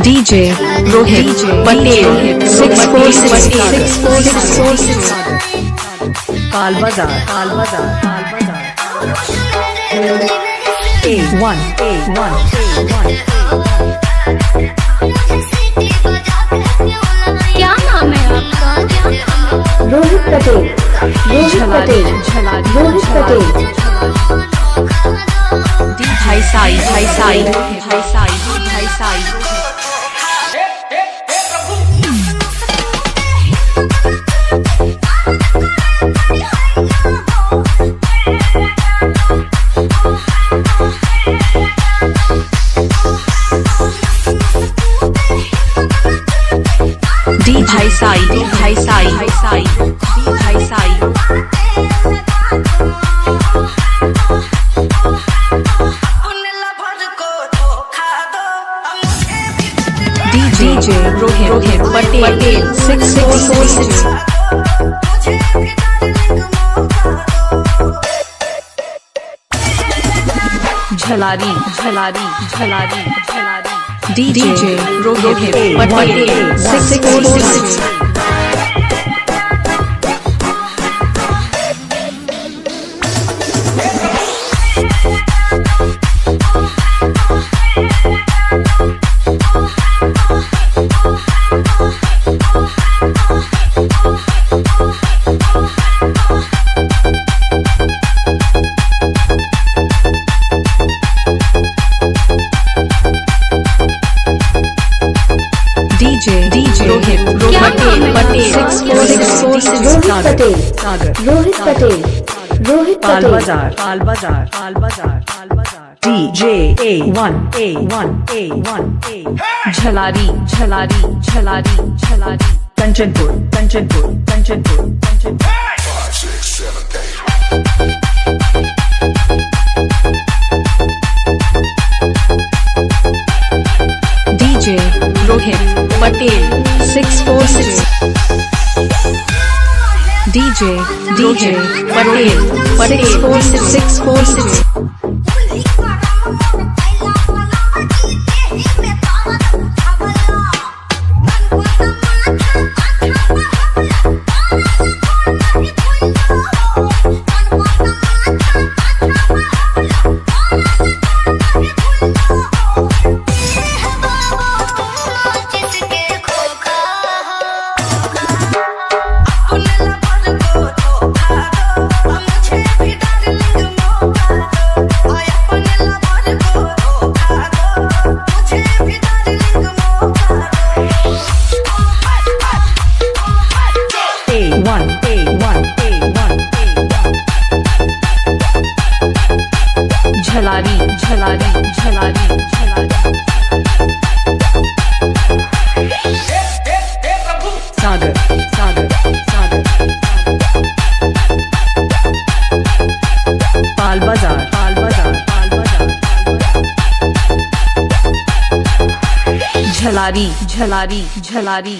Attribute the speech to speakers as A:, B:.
A: DJ Rohit Patel 646
B: काल बाजार A1
C: क्या नाम है आपका?
D: रोहित पटेल
A: भाई साई DJ Rohit Patel 646 Jhalari DJ Rohit Patel 646 DJ Rohit Patel
B: काल बाजार DJ A1
A: Jhalari
B: Kanchanpur
A: DJ Rohit Patel 646 DJ Patel 646 Jhalari
B: सागर पाल बाजार
A: झलारी